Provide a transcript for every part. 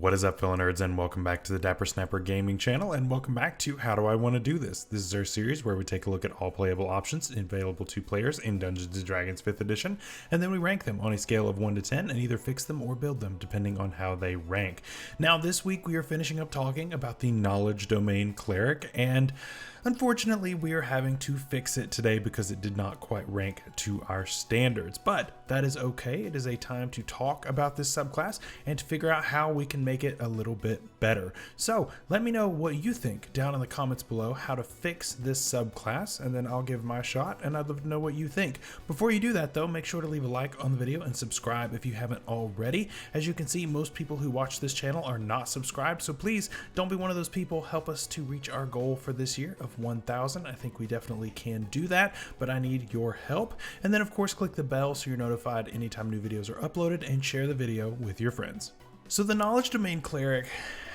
What is up, fellow nerds, and welcome back to the Dapper Snapper Gaming channel, and welcome back to How Do I Want to Do This? This is our series where we take a look at all playable options available to players in Dungeons & Dragons 5th edition, and then we rank them on a scale of 1 to 10 and either fix them or build them depending on how they rank. Now this week we are finishing up talking about the Knowledge Domain Cleric, and unfortunately we are having to fix it today because it did not quite rank to our standards, but that is okay. It is a time to talk about this subclass and to figure out how we can make it a little bit better. So let me know what you think down in the comments below, how to fix this subclass, and then I'll give my shot, and I'd love to know what you think. Before you do that though, make sure to leave a like on the video and subscribe if you haven't already. As you can see, most people who watch this channel are not subscribed, so please don't be one of those people. Help us to reach our goal for this year of 1,000. I think we definitely can do that, but I need your help. And then of course click the bell so you're notified anytime new videos are uploaded, and share the video with your friends. So the Knowledge Domain Cleric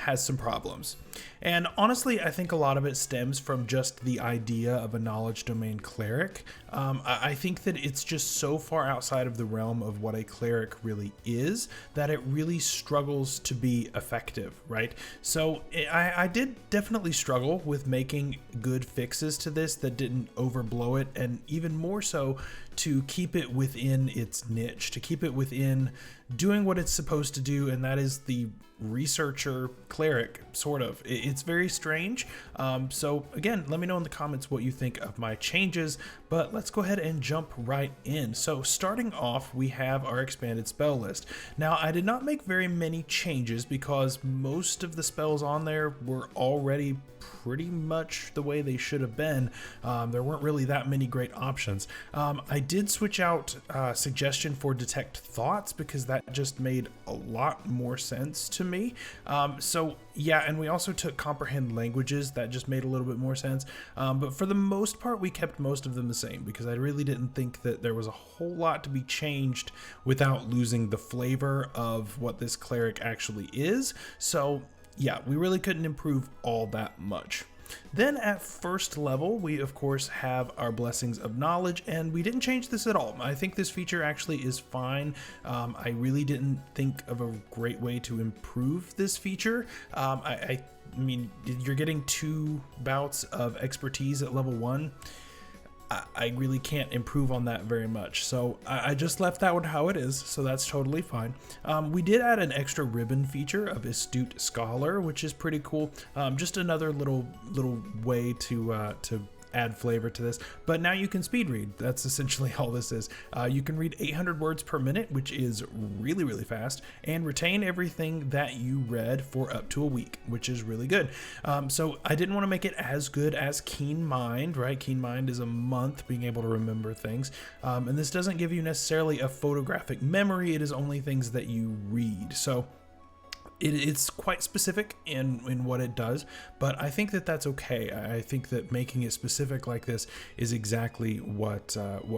has some problems. And honestly, I think a lot of it stems from just the idea of a Knowledge Domain Cleric. I think that it's just so far outside of the realm of what a cleric really is that it really struggles to be effective, right? So I did definitely struggle with making good fixes to this that didn't overblow it, and even more so to keep it within its niche, to keep it within doing what it's supposed to do, and that is the researcher cleric, sort of. It's very strange. So again, let me know in the comments what you think of my changes, but let's go ahead and jump right in. So starting off, we have our expanded spell list. Now I did not make very many changes because most of the spells on there were already pretty much the way they should have been. There weren't really that many great options. I did switch out suggestion for detect thoughts because that just made a lot more sense to me. So yeah, and we also took comprehend languages. That just made a little bit more sense. But for the most part, we kept most of them the same because I really didn't think that there was a whole lot to be changed without losing the flavor of what this cleric actually is. So yeah, we really couldn't improve all that much. Then at first level, we of course have our blessings of knowledge, and we didn't change this at all. I think this feature actually is fine. I really didn't think of a great way to improve this feature. I mean, you're getting 2 bouts of expertise at level 1. I really can't improve on that very much, so I just left that one how it is, so that's totally fine. We did add an extra ribbon feature of Astute Scholar, which is pretty cool. Just another little way to add flavor to this, but now you can speed read. That's essentially all this is. You can read 800 words per minute, which is really fast, and retain everything that you read for up to a week, which is really good. So I didn't want to make it as good as Keen Mind, right? Keen Mind is a month being able to remember things, and this doesn't give you necessarily a photographic memory. It is only things that you read. So it's quite specific in what it does, but I think that that's okay. I think that making it specific like this is exactly what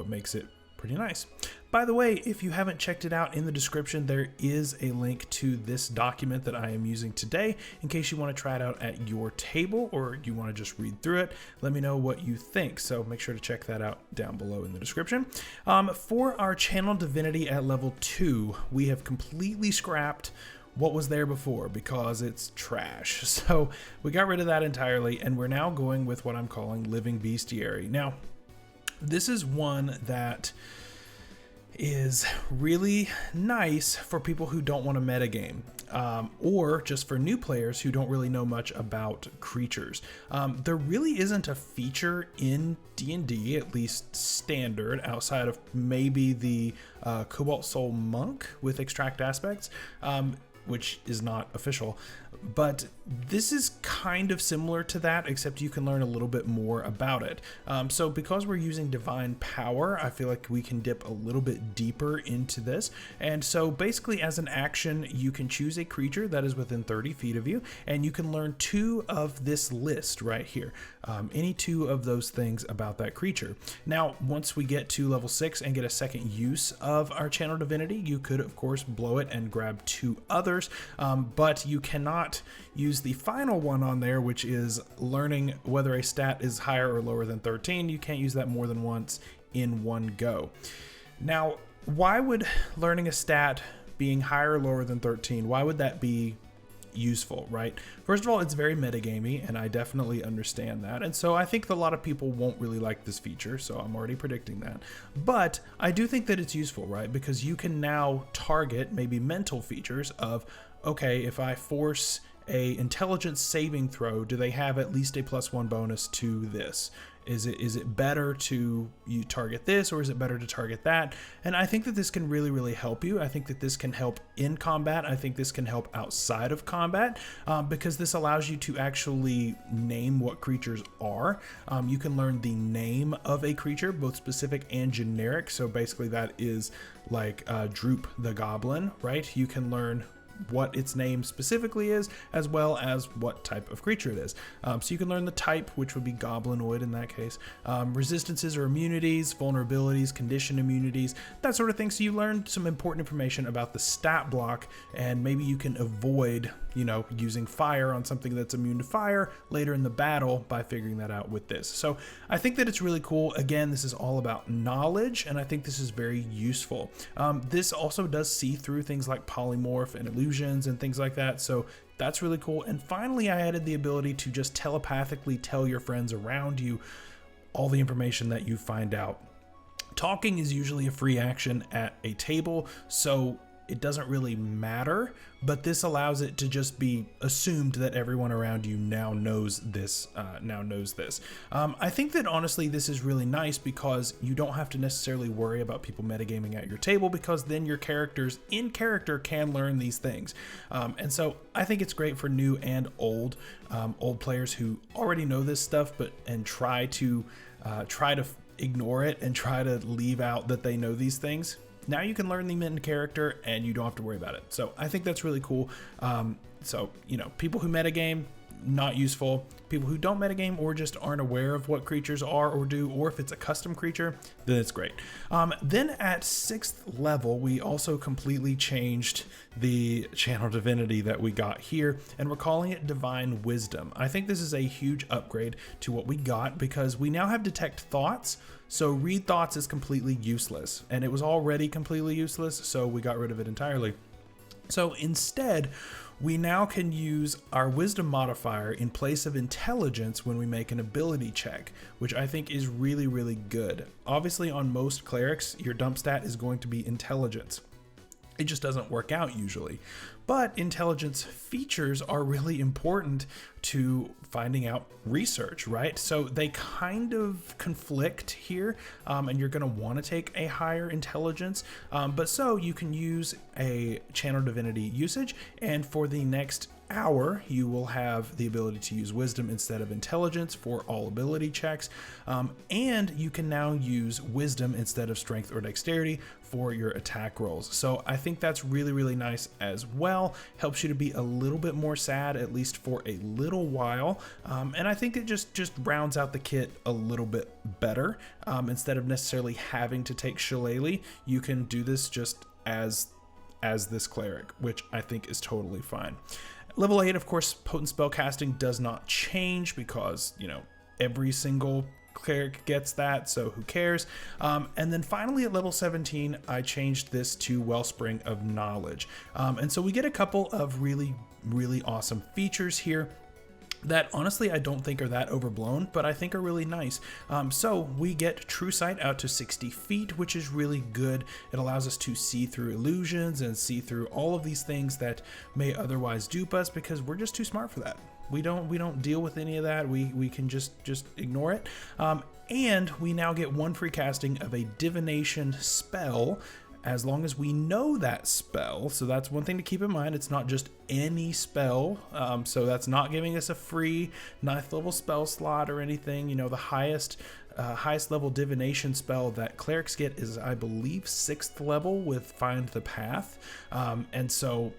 makes it pretty nice. By the way, if you haven't checked it out, in the description there is a link to this document that I am using today in case you want to try it out at your table or you want to just read through it. Let me know what you think, so make sure to check that out down below in the description. For our channel divinity at level 2, we have completely scrapped what was there before because it's trash. So we got rid of that entirely, and we're now going with what I'm calling Living Bestiary. Now, this is one that is really nice for people who don't want to metagame, or just for new players who don't really know much about creatures. There really isn't a feature in D&D, at least standard, outside of maybe the Cobalt Soul Monk with Extract Aspects, which is not official, but this is kind of similar to that, except you can learn a little bit more about it. So because we're using divine power, I feel like we can dip a little bit deeper into this. And so basically as an action, you can choose a creature that is within 30 feet of you, and you can learn 2 of this list right here. Any 2 of those things about that creature. Now, once we get to level 6 and get a second use of our channel divinity, you could of course blow it and grab 2 others, but you cannot use the final one on there, which is learning whether a stat is higher or lower than 13. You can't use that more than once in one go. Now, why would learning a stat being higher or lower than 13, why would that be useful, right? First of all, it's very metagamey, and I definitely understand that. And so I think a lot of people won't really like this feature, so I'm already predicting that. But I do think that it's useful, right? Because you can now target maybe mental features of, okay, if I force a intelligence saving throw, do they have at least a +1 bonus to this? Is it better to you target this, or is it better to target that? And I think that this can really help you. I think that this can help in combat. I think this can help outside of combat, because this allows you to actually name what creatures are. You can learn the name of a creature, both specific and generic. So basically that is like Droop the Goblin, right? You can learn what its name specifically is, as well as what type of creature it is. So you can learn the type, which would be goblinoid in that case, resistances or immunities, vulnerabilities, condition immunities, that sort of thing. So you learn some important information about the stat block, and maybe you can avoid, you know, using fire on something that's immune to fire later in the battle by figuring that out with this. So I think that it's really cool. Again, this is all about knowledge, and I think this is very useful. This also does see through things like polymorph and illusions and things like that, so that's really cool. And finally, I added the ability to just telepathically tell your friends around you all the information that you find out. Talking is usually a free action at a table, so it doesn't really matter, but this allows it to just be assumed that everyone around you now knows this. I think that honestly this is really nice, because you don't have to necessarily worry about people metagaming at your table, because then your characters in character can learn these things. And so I think it's great for new and old players who already know this stuff, and try to ignore it and try to leave out that they know these things. Now you can learn them in character and you don't have to worry about it. So I think that's really cool. So, you know, people who metagame, not useful. People who don't metagame or just aren't aware of what creatures are or do, or if it's a custom creature, then it's great. Then at 6th level, we also completely changed the channel divinity that we got here, and we're calling it Divine Wisdom. I think this is a huge upgrade to what we got, because we now have Detect Thoughts. So read thoughts is completely useless, and it was already completely useless, so we got rid of it entirely. So instead, we now can use our wisdom modifier in place of intelligence when we make an ability check, which I think is really good. Obviously on most clerics, your dump stat is going to be intelligence. It just doesn't work out usually. But intelligence features are really important to finding out research, right? So they kind of conflict here, and you're going to want to take a higher intelligence. But so you can use a channel divinity usage, and for the next hour, you will have the ability to use wisdom instead of intelligence for all ability checks. And you can now use wisdom instead of strength or dexterity for your attack rolls. So I think that's really nice as well. Helps you to be a little bit more sad, at least for a little while. And I think it just rounds out the kit a little bit better. Instead of necessarily having to take Shillelagh, you can do this just as this cleric, which I think is totally fine. Level 8, of course, potent spell casting does not change, because, you know, every single cleric gets that, so who cares? And then finally at level 17, I changed this to Wellspring of Knowledge. And so we get a couple of really awesome features here that honestly I don't think are that overblown, but I think are really nice. So we get True Sight out to 60 feet, which is really good. It allows us to see through illusions and see through all of these things that may otherwise dupe us, because we're just too smart for that. We don't deal with any of that. We can just ignore it. And we now get one free casting of a divination spell, as long as we know that spell. So that's one thing to keep in mind. It's not just any spell. So that's not giving us a free 9th level spell slot or anything. You know, the highest level divination spell that clerics get is, I believe, 6th level with Find the Path. And so,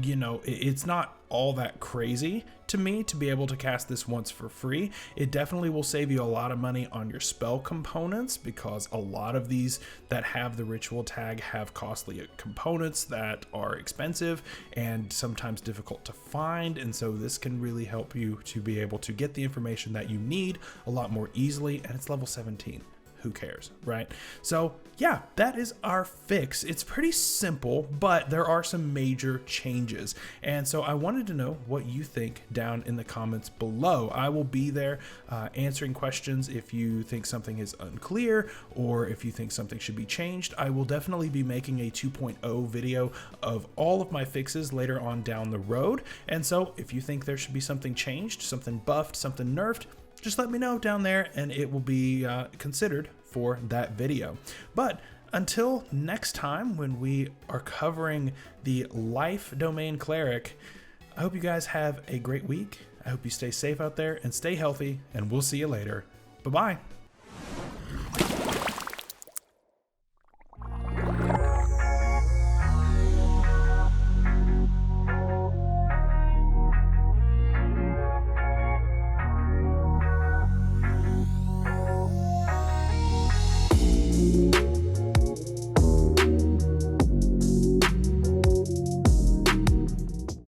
you know, it's not all that crazy to me to be able to cast this once for free. It definitely will save you a lot of money on your spell components, because a lot of these that have the ritual tag have costly components that are expensive and sometimes difficult to find. And so this can really help you to be able to get the information that you need a lot more easily. And it's level 17. who cares, right? So yeah, that is our fix. It's pretty simple, but there are some major changes. And so I wanted to know what you think down in the comments below. I will be there answering questions if you think something is unclear or if you think something should be changed. I will definitely be making a 2.0 video of all of my fixes later on down the road. And so if you think there should be something changed, something buffed, something nerfed, just let me know down there and it will be considered for that video. But until next time when we are covering the Life Domain Cleric, I hope you guys have a great week. I hope you stay safe out there and stay healthy, and we'll see you later. Bye-bye.